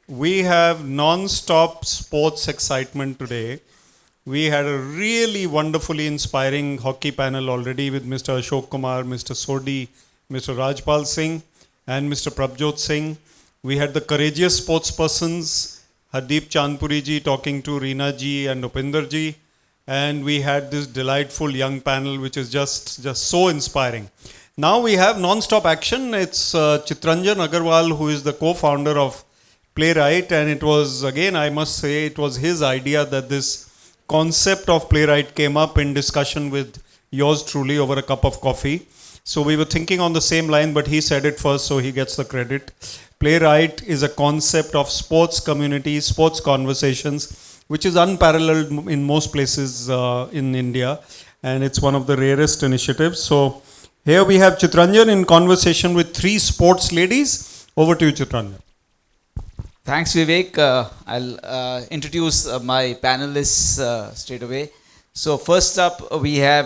We have non-stop sports excitement today. We had a really wonderfully inspiring hockey panel already with Mr. Ashok Kumar, Mr. Sodhi, Mr. Rajpal Singh, and Mr. Prabjot Singh. We had the courageous sportspersons, Hardeep Chandpuri ji talking to Reena ji and Upinder ji. And we had this delightful young panel which is just so inspiring. Now we have non-stop action. It's Chitranjan Agarwal, who is the co-founder of Playwrite, and it was, again, I must say, it was his idea that this concept of Playwrite came up in discussion with yours truly over a cup of coffee. So we were thinking on the same line, but he said it first, so he gets the credit. Playwrite is a concept of sports community, sports conversations, which is unparalleled in most places in India, and it's one of the rarest initiatives. So here we have Chitranjan in conversation with three sports ladies. Over to you, Chitranjan. Thanks, Vivek. I'll introduce my panelists straight away. So first up, we have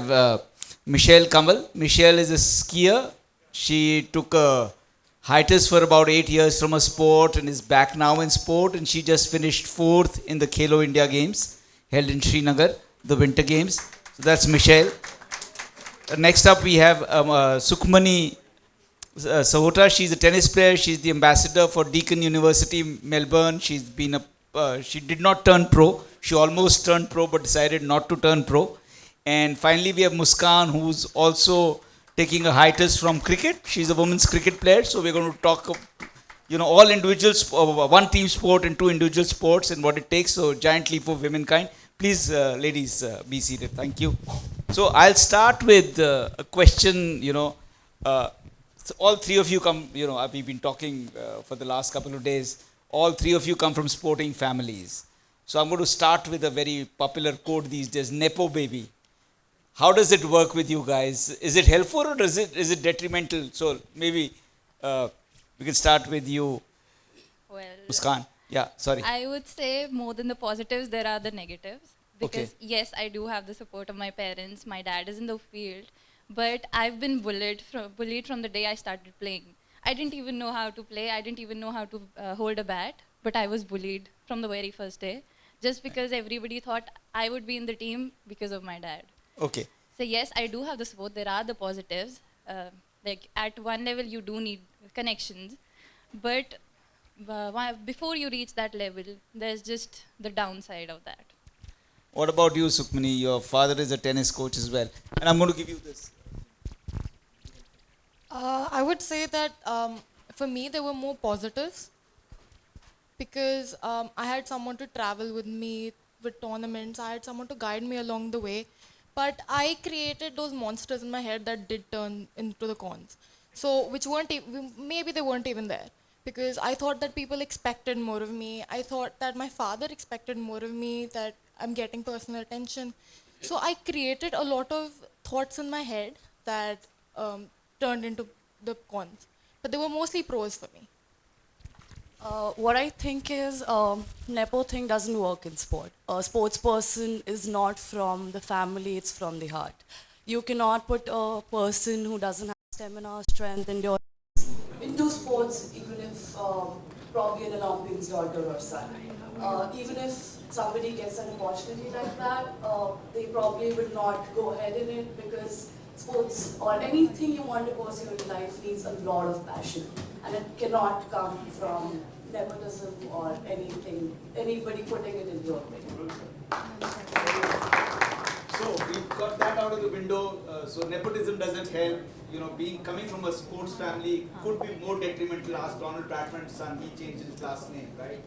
Misheal KANWAL. Misheal is a skier. She took a hiatus for about 8 years from a sport and is back now in sport. And she just finished 4th in the Khelo India Games held in Srinagar, the Winter Games. So that's Misheal. Next up, we have Sukhmani. SAHOTA, she's a tennis player. She's the ambassador for Deakin University, Melbourne. She did not turn pro. She almost turned pro, but decided not to turn pro. And finally, we have Muskan, who's also taking a hiatus from cricket. She's a women's cricket player. So we're going to talk, all individuals, one team sport and two individual sports and what it takes. So giant leap for womankind. Please, ladies, be seated. Thank you. So I'll start with a question, So all three of you come, we've been talking for the last couple of days. All three of you come from sporting families. So I'm going to start with a very popular quote these days, Nepo baby. How does it work with you guys? Is it helpful or is it detrimental? So maybe we can start with you, Muskan. Yeah, sorry. I would say more than the positives, there are the negatives. Because yes, I do have the support of my parents. My dad is in the field. But I've been bullied from the day I started playing. I didn't even know how to play. I didn't even know how to hold a bat. But I was bullied from the very first day. Just because everybody thought I would be in the team because of my dad. Okay. So yes, I do have the support. There are the positives. Like at one level, you do need connections. But before you reach that level, there's just the downside of that. What about you, Sukhmani? Your father is a tennis coach as well. And I'm going to give you this. I would say that for me there were more positives because I had someone to travel with me with tournaments. I had someone to guide me along the way. But I created those monsters in my head that did turn into the cons. So which weren't maybe they weren't even there because I thought that people expected more of me. I thought that my father expected more of me, that I'm getting personal attention. So I created a lot of thoughts in my head that turned into the cons. But they were mostly pros for me. What I think is Nepo thing doesn't work in sport. A sports person is not from the family, it's from the heart. You cannot put a person who doesn't have stamina, strength, endurance into sports, even if probably an Olympics daughter or son. Even if somebody gets an opportunity like that, they probably would not go ahead in it because sports or anything you want to pursue in life needs a lot of passion, and it cannot come from nepotism or anything, anybody putting it in your way. So we've got that out of the window. So nepotism doesn't help. Coming from a sports family could be more detrimental. Ask Donald Bradman's son, he changed his last name, right?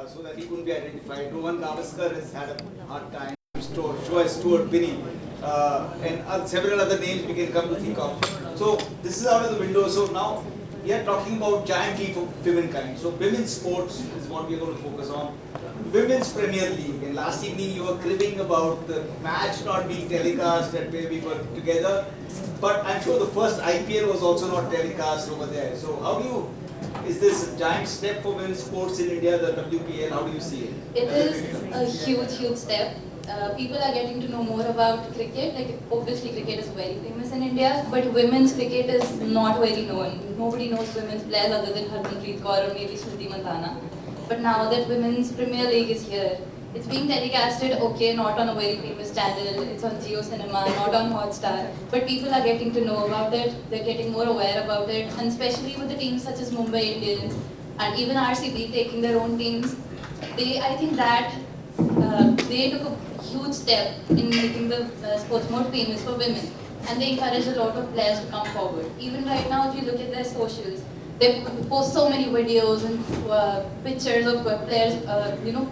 So that he couldn't be identified. Rohan Gavaskar has had a hard time. Stuart Binney, and several other names we can come to think of. So this is out of the window. So now we are talking about giant leap of womankind. So women's sports is what we are going to focus on. Women's Premier League. And last evening you were cribbing about the match not being telecast at where we were together. But I'm sure the first IPL was also not telecast over there. So how do you? Is this a giant step for women's sports in India, the WPL? How do you see it? It is a huge step. People are getting to know more about cricket. Like obviously cricket is very famous in India, but women's cricket is not very known. Nobody knows women's players other than Harmanpreet Kaur or maybe Smriti Mandhana. But now that Women's Premier League is here, it's being telecasted, okay, not on a very famous channel, it's on Geo Cinema, not on Hotstar, but people are getting to know about it, they're getting more aware about it, and especially with the teams such as Mumbai Indians, and even RCB taking their own teams, I think that they took a huge step in making the sports more famous for women, and they encourage a lot of players to come forward. Even right now, if you look at their socials, they post so many videos and pictures of players,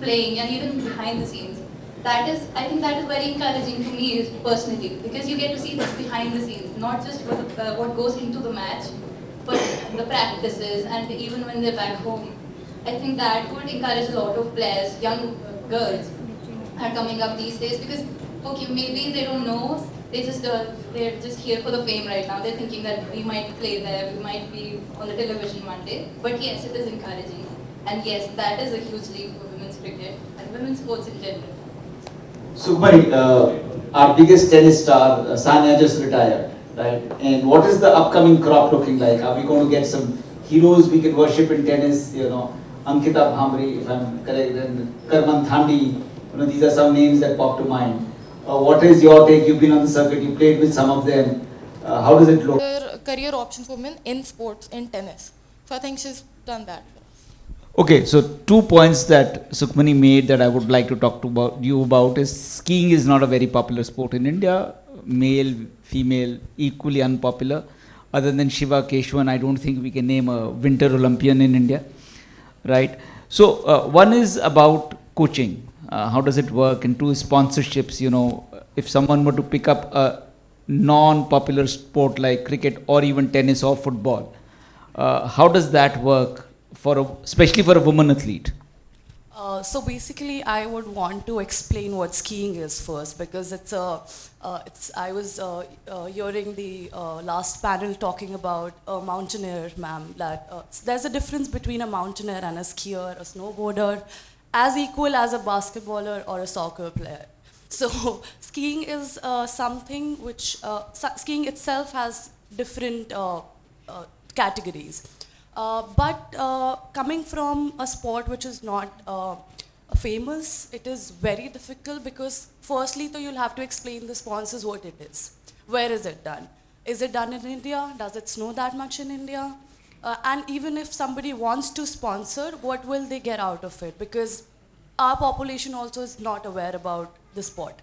playing, and even behind the scenes. I think that is very encouraging to me personally, because you get to see this behind the scenes, not just what goes into the match, but the practices, and even when they're back home. I think that would encourage a lot of players, young girls, are coming up these days, because okay, maybe they don't know. They're just here for the fame right now. They're thinking that we might play there, we might be on the television one day. But yes, it is encouraging. And yes, that is a huge leap for women's cricket and women's sports in general. Sukhmani, our biggest tennis star, Sania, just retired, right? And what is the upcoming crop looking like? Are we going to get some heroes we can worship in tennis? Ankita Bhamri, if I'm correct, and Karman Thandi. These are some names that pop to mind. What is your take? You've been on the circuit, you played with some of them. How does it look? Career options for women in sports, in tennis. So I think she's done that. Okay, so 2 points that Sukhmani made that I would like to talk to you about is skiing is not a very popular sport in India. Male, female, equally unpopular. Other than Shiva Keshwan, I don't think we can name a winter Olympian in India, right? So one is about coaching. How does it work? And two is sponsorships. If someone were to pick up a non-popular sport like cricket or even tennis or football, how does that work especially for a woman athlete? So basically, I would want to explain what skiing is first, because I was hearing the last panel talking about a mountaineer, ma'am, that there's a difference between a mountaineer and a skier, a snowboarder, as equal as a basketballer or a soccer player. So skiing is something which, skiing itself has different categories. But coming from a sport which is not famous, it is very difficult, because firstly, so you'll have to explain the sponsors what it is. Where is it done? Is it done in India? Does it snow that much in India? And even if somebody wants to sponsor, what will they get out of it? Because our population also is not aware about the sport.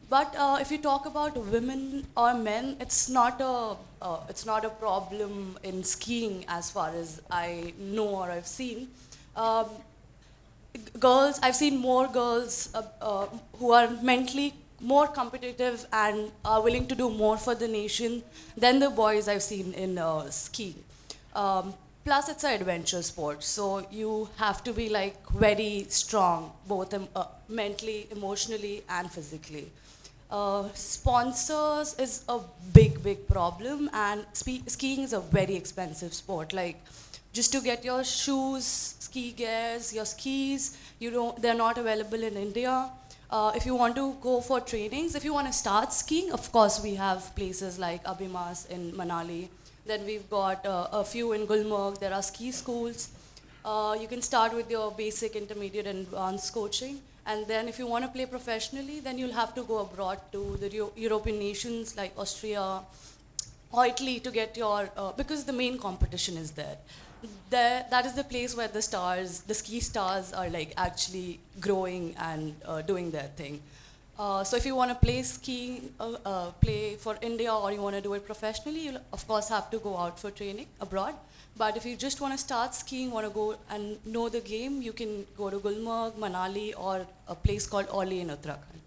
But if you talk about women or men, it's not a problem in skiing as far as I know or I've seen. Girls, I've seen more girls who are mentally more competitive and are willing to do more for the nation than the boys I've seen in skiing. Plus, it's an adventure sport, so you have to be like very strong, both mentally, emotionally, and physically. Sponsors is a big problem, and skiing is a very expensive sport. Like, just to get your shoes, ski gears, your skis, they're not available in India. If you want to go for trainings, if you want to start skiing, of course we have places like Abimas in Manali. Then we've got a few in Gulmarg. There are ski schools. You can start with your basic, intermediate, and advanced coaching. And then if you want to play professionally, then you'll have to go abroad to the European nations like Austria or Italy to get your, because the main competition is there. That is the place where the ski stars are like actually growing and doing their thing. So if you want to play skiing, play for India, or you want to do it professionally, you'll of course have to go out for training abroad. But if you just want to start skiing, want to go and know the game, you can go to Gulmarg, Manali, or a place called Oli in Uttarakhand.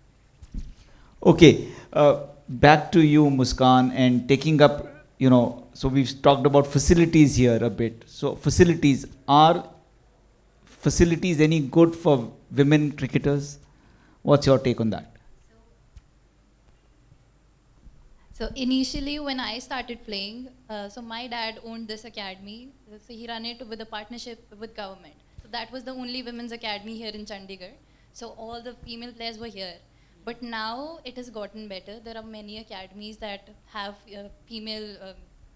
Okay, back to you, Muskan, and taking up, so we've talked about facilities here a bit. So are facilities any good for women cricketers? What's your take on that? So initially when I started playing, so my dad owned this academy. So he ran it with a partnership with government. So that was the only women's academy here in Chandigarh. So all the female players were here. But now it has gotten better. There are many academies that have female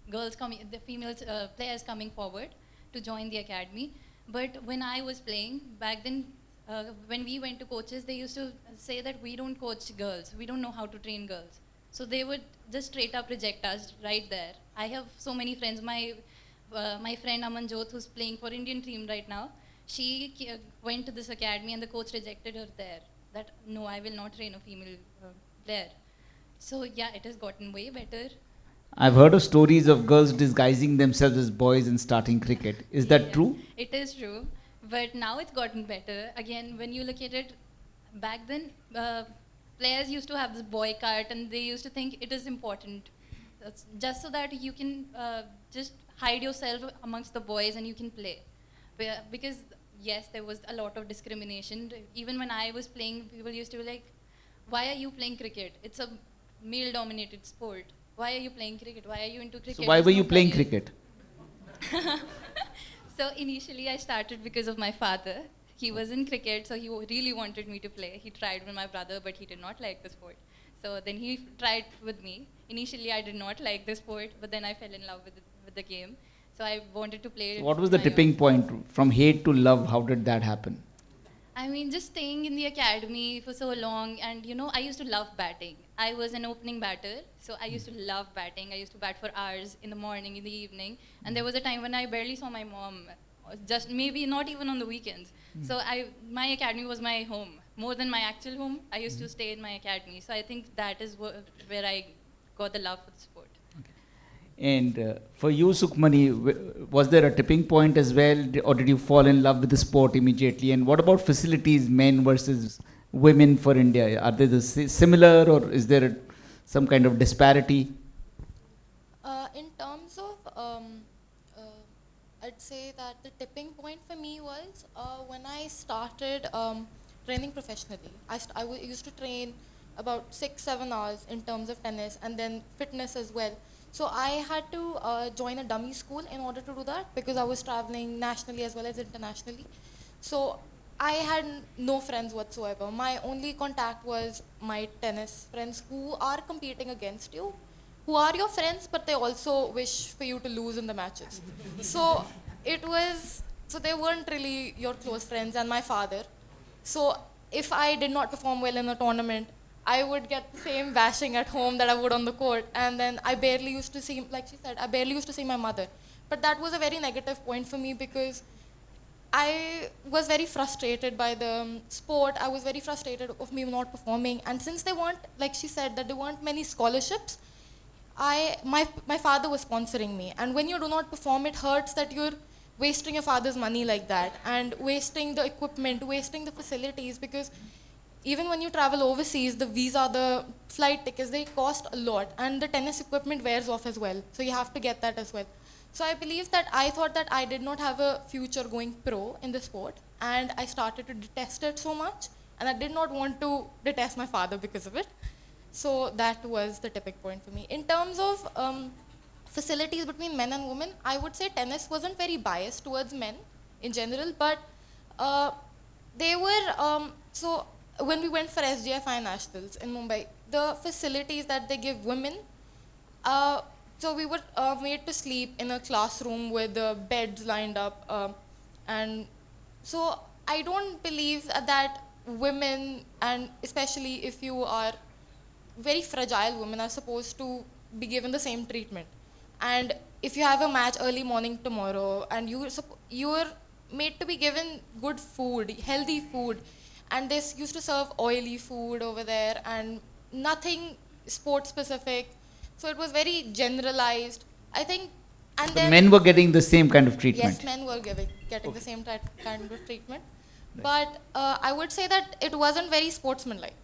players coming forward to join the academy. But when I was playing back then, when we went to coaches, they used to say that we don't coach girls. We don't know how to train girls. So they would just straight up reject us right there. I have so many friends. My friend Amanjot, who's playing for Indian team right now, she went to this academy and the coach rejected her there. That no, I will not train a female player. So yeah, it has gotten way better. I've heard of stories of girls disguising themselves as boys and starting cricket. Is that Yes, true? it is true. But now it's gotten better. Again, when you look at it, back then, players used to have this boycott and they used to think it is important. That's just so that you can just hide yourself amongst the boys and you can play. Because, yes, there was a lot of discrimination. Even when I was playing, people used to be like, why are you playing cricket? It's a male-dominated sport. Why are you playing cricket? Why are you into cricket? So why There's were no you playing career." cricket? So initially I started because of my father. He was in cricket, so he really wanted me to play. He tried with my brother, but he did not like the sport. So then he tried with me. Initially I did not like the sport, but then I fell in love with the game. So I wanted to play it What was the my own. tipping point from hate to love? How did that happen? I mean, just staying in the academy for so long, and you know, I used to love batting. I was an opening batter, so I used to love batting. I used to bat for hours in the morning, in the evening, and there was a time when I barely saw my mom, just maybe not even on the weekends. So my academy was my home more than my actual home. I used to stay in my academy, so I think that is where I got the love for the sport. And for you, Sukhmani, was there a tipping point as well, or did you fall in love with the sport immediately? And what about facilities, men versus women for India? Are they similar, or is there some kind of disparity? In terms of, I'd say that the tipping point for me was when I started training professionally. I used to train about 6-7 hours in terms of tennis and then fitness as well. So I had to join a dummy school in order to do that because I was traveling nationally as well as internationally. So I had no friends whatsoever. My only contact was my tennis friends who are competing against you, who are your friends, but they also wish for you to lose in the matches. So they weren't really your close friends, and my father. So if I did not perform well in a tournament, I would get the same bashing at home that I would on the court. And then I barely used to see, like she said, I barely used to see my mother. But that was a very negative point for me because I was very frustrated by the sport. I was very frustrated of me not performing. And since they weren't, like she said, that there weren't many scholarships, my father was sponsoring me. And when you do not perform, it hurts that you're wasting your father's money like that and wasting the equipment, wasting the facilities, because even when you travel overseas, the visa, the flight tickets, they cost a lot, and the tennis equipment wears off as well. So you have to get that as well. So I thought that I did not have a future going pro in the sport, and I started to detest it so much, and I did not want to detest my father because of it. So that was the tipping point for me. In terms of facilities between men and women, I would say tennis wasn't very biased towards men in general, but they were, so when we went for SGFI Nationals in Mumbai, the facilities that they give women, so we were made to sleep in a classroom with the beds lined up. And so I don't believe that women, and especially if you are very fragile women, are supposed to be given the same treatment. And if you have a match early morning tomorrow and you're made to be given good food, healthy food, and they used to serve oily food over there and nothing sport specific. So it was very generalized, I think. And So then men were getting the same kind of treatment. yes, men were getting the same kind of treatment. But I would say that it wasn't very sportsmanlike.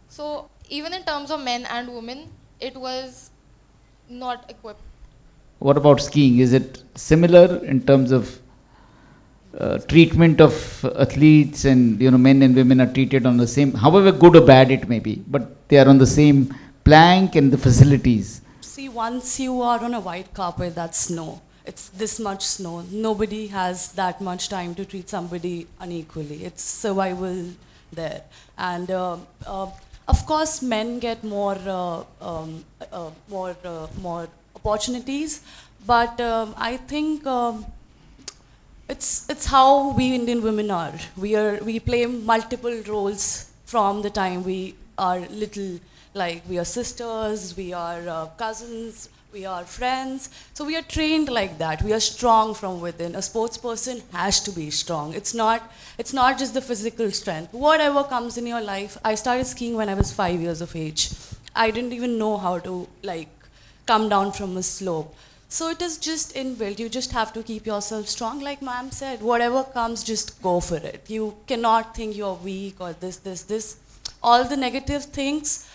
So even in terms of men and women, it was not equipped. What about skiing? Is it similar in terms of treatment of athletes, and men and women are treated on the same, however good or bad it may be, but they are on the same plank and the facilities? See, once you are on a white carpet, that's snow. It's this much snow. Nobody has that much time to treat somebody unequally. It's survival there. And of course, men get more opportunities, but I think it's how we Indian women are. We play multiple roles from the time we are little. Like we are sisters, we are cousins, we are friends. So we are trained like that. We are strong from within. A sports person has to be strong. It's not just the physical strength. Whatever comes in your life. I started skiing when I was 5 years of age. I didn't even know how to come down from a slope. So it is just inbuilt. You just have to keep yourself strong. Like ma'am said, whatever comes, just go for it. You cannot think you're weak or this. All the negative things,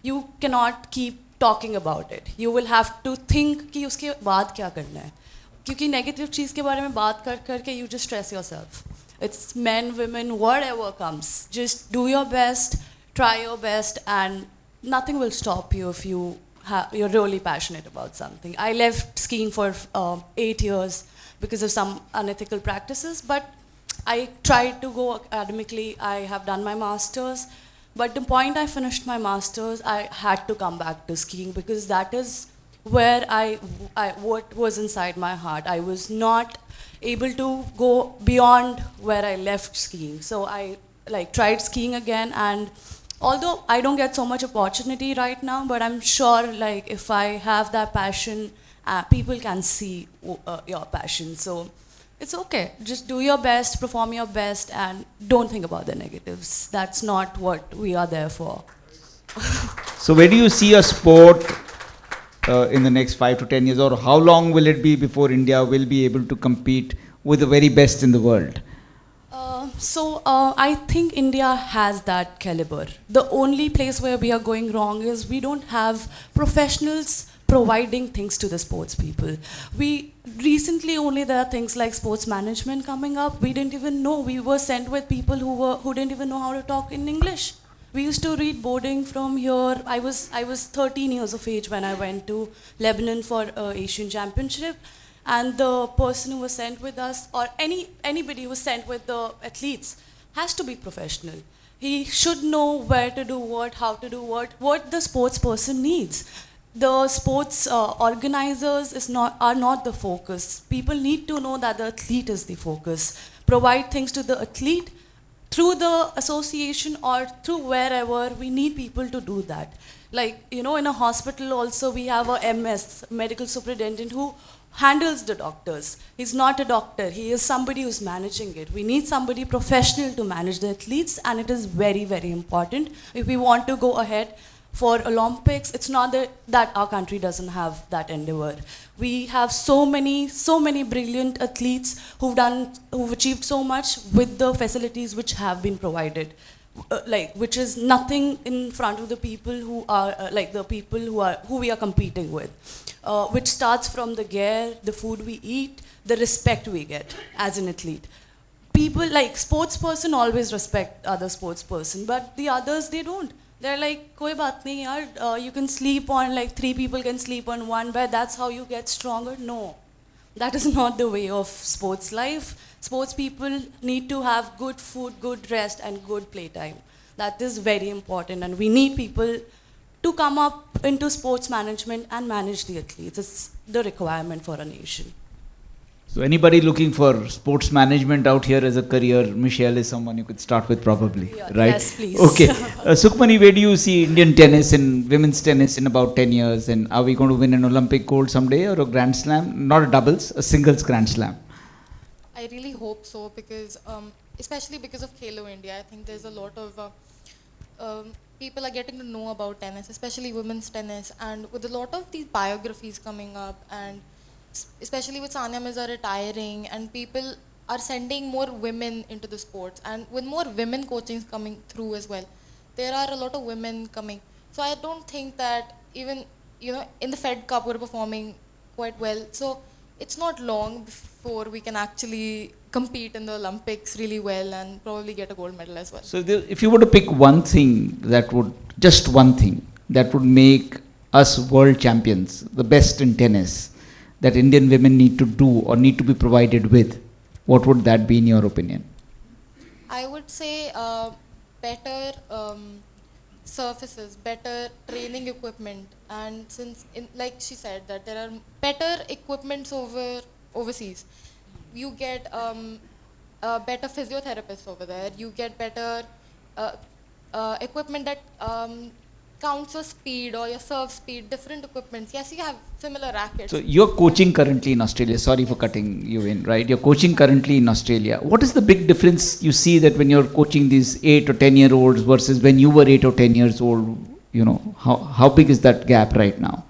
you cannot keep talking about it. You will have to think कि उसके बाद क्या करना है. क्योंकि negative चीज़ के बारे में बात करके you just stress yourself. It's men, women, whatever comes. Just do your best, try your best, and nothing will stop you if you're really passionate about something. I left skiing for 8 years because of some unethical practices, but I tried to go academically. I have done my master's, but the point I finished my master's, I had to come back to skiing because that is where what was inside my heart. I was not able to go beyond where I left skiing. So I tried skiing again, and although I don't get so much opportunity right now, but I'm sure if I have that passion, people can see your passion. So it's okay. Just do your best, perform your best, and don't think about the negatives. That's not what we are there for. So where do you see a sport in the next 5 to 10 years, or how long will it be before India will be able to compete with the very best in the world? So I think India has that caliber. The only place where we are going wrong is we don't have professionals providing things to the sports people. We recently only there are things like sports management coming up. We didn't even know. We were sent with people who didn't even know how to talk in English. We used to read boarding from here. I was 13 years of age when I went to Lebanon for Asian Championship. And the person who was sent with us, or anybody who was sent with the athletes, has to be professional. He should know where to do what, how to do what the sports person needs. The sports organizers are not the focus. People need to know that the athlete is the focus. Provide things to the athlete through the association or through wherever. We need people to do that. In a hospital also we have a MS, medical superintendent, who handles the doctors. He's not a doctor. He is somebody who's managing it. We need somebody professional to manage the athletes, and it is very, very important. If we want to go ahead for Olympics, it's not that our country doesn't have that endeavor. We have so many brilliant athletes who've achieved so much with the facilities which have been provided. Which is nothing in front of the people who are who we are competing with, which starts from the gear, the food we eat, the respect we get as an athlete. People sports person always respect other sports person, but the others, they don't. They're like, koi baat nahi yaar, you can sleep on 3 people can sleep on one bed. That's how you get stronger. No, that is not the way of sports life. Sports people need to have good food, good rest, and good playtime. That is very important, and we need people to come up into sports management and manage the athletes. It's the requirement for a nation. So anybody looking for sports management out here as a career, Misheal is someone you could start with probably, right? Yes, please. Okay. Sukhmani, where do you see Indian tennis and women's tennis in about 10 years? And are we going to win an Olympic gold someday, or a Grand Slam? Not a doubles, a singles Grand Slam. I really hope so, because especially because of Khelo India, I think there's a lot of people are getting to know about tennis, especially women's tennis, and with a lot of these biographies coming up, and especially with Sania Mirza retiring, and people are sending more women into the sports, and with more women coachings coming through as well, there are a lot of women coming. So I don't think that even in the Fed Cup we're performing quite well. So it's not long before we can actually compete in the Olympics really well and probably get a gold medal as well. So if you were to pick one thing that would make us world champions, the best in tennis, that Indian women need to do or need to be provided with, what would that be in your opinion? I would say better surfaces, better training equipment, and since like she said that there are better equipments overseas, you get better physiotherapists over there. You get better equipment that counts your speed or your serve speed, different equipments. Yes, you have similar rackets. So you're coaching currently in Australia. Sorry for cutting you in, right? You're coaching currently in Australia. What is the big difference you see that when you're coaching these 8 or 10-year-olds versus when you were 8 or 10 years old? You know, how big is that gap right now?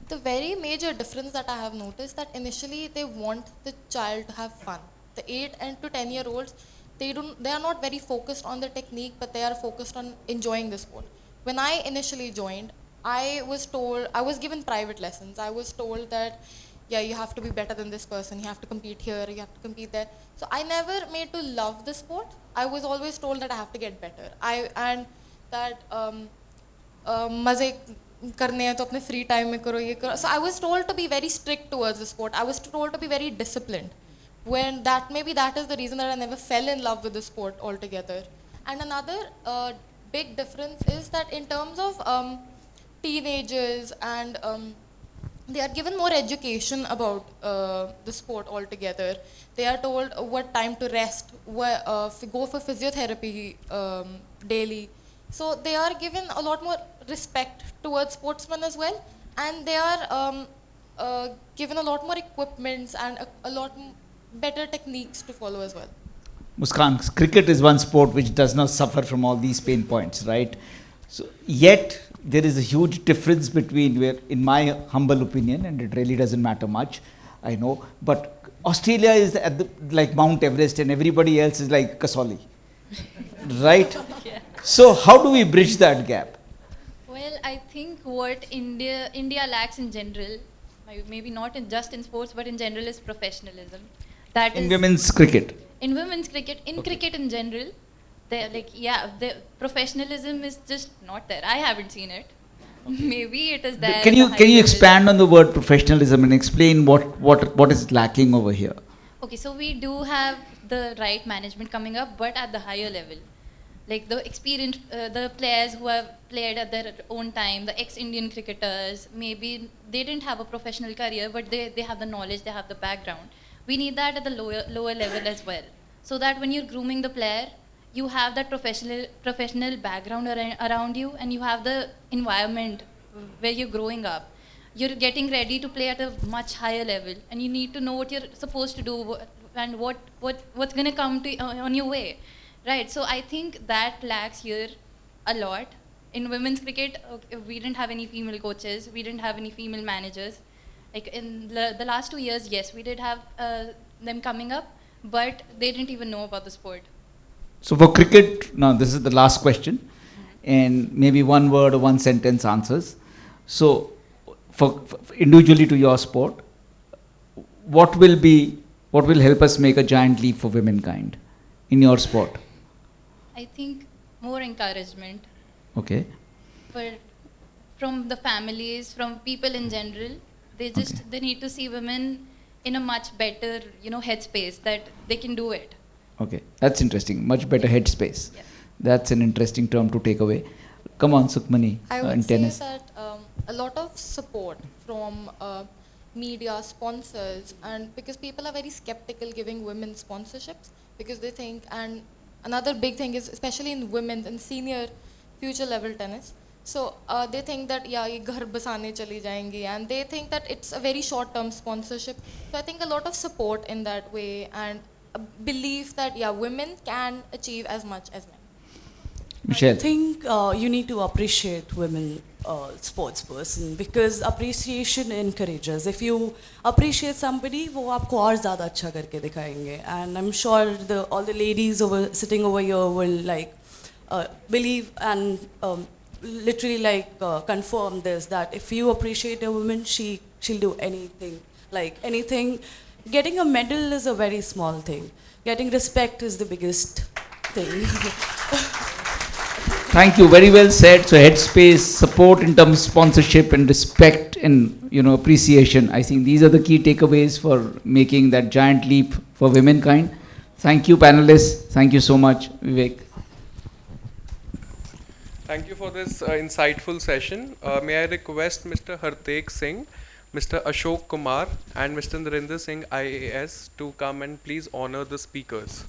The very major difference that I have noticed that initially they want the child to have fun. The 8 and to 10-year-olds, they are not very focused on the technique, but they are focused on enjoying the sport. When I initially joined, I was given private lessons. I was told that, yeah, you have to be better than this person. You have to compete here, you have to compete there. So I never made to love the sport. I was always told that I have to get better. मजे करने हैं तो अपने free time में करो ये करो. So I was told to be very strict towards the sport. I was told to be very disciplined. When maybe that is the reason that I never fell in love with the sport altogether. And another big difference is that in terms of teenagers and they are given more education about the sport altogether. They are told what time to rest, go for physiotherapy daily. So they are given a lot more respect towards sportsmen as well, and they are given a lot more equipments and a lot better techniques to follow as well. Muskan, cricket is one sport which does not suffer from all these pain points, right? So yet there is a huge difference between where, in my humble opinion, and it really doesn't matter much, I know, but Australia is at like Mount Everest and everybody else is like Kasoli, right? Yeah. So how do we bridge that gap? Well, I think what India lacks in general, maybe not just in sports, but in general, is professionalism. That In is women's cricket? in women's cricket, in cricket in general, the professionalism is just not there. I haven't seen it. Maybe it is there. Can you expand on the word professionalism and explain what is lacking over here? Okay, so we do have the right management coming up, but at the higher level. Like the experienced, the players who have played at their own time, the ex-Indian cricketers, maybe they didn't have a professional career, but they have the knowledge, they have the background. We need that at the lower level as well. So that when you're grooming the player, you have that professional background around you, and you have the environment where you're growing up. You're getting ready to play at a much higher level, and you need to know what you're supposed to do and what's going to come on your way, right? So I think that lacks here a lot. In women's cricket, we didn't have any female coaches, we didn't have any female managers. Like in the last 2 years, yes, we did have them coming up, but they didn't even know about the sport. So for cricket, now this is the last question, and maybe one word or one sentence answers. So for individually to your sport, what will help us make a giant leap for womankind in your sport? I think more encouragement. Okay. From the families, from people in general, they need to see women in a much better, headspace that they can do it. Okay, that's interesting. Much better headspace. Yeah. That's an interesting term to take away. Come on, Sukhmani, I in would say tennis. that a lot of support from media, sponsors, and because people are very skeptical giving women sponsorships because they think, and another big thing is especially in women's and senior future level tennis, so they think that ye ghar basane chali jayenge, and they think that it's a very short term sponsorship. So I think a lot of support in that way, and a belief that women can achieve as much as men. Misheal. I think you need to appreciate women sports person because appreciation encourages. If you appreciate somebody, वो आपको और ज़्यादा अच्छा करके दिखाएंगे. And I'm sure all the ladies sitting over here will believe and literally confirm this, that if you appreciate a woman, she'll do anything. Like anything. Getting a medal is a very small thing. Getting respect is the biggest thing. Thank you. Very well said. So headspace, support in terms of sponsorship and respect and appreciation. I think these are the key takeaways for making that giant leap for womankind. Thank you, panelists. Thank you so much, Vivek. Thank you for this insightful session. May I request Mr. Hartek Singh, Mr. Ashok Kumar and Mr. Narendra Singh IAS to come and please honor the speakers.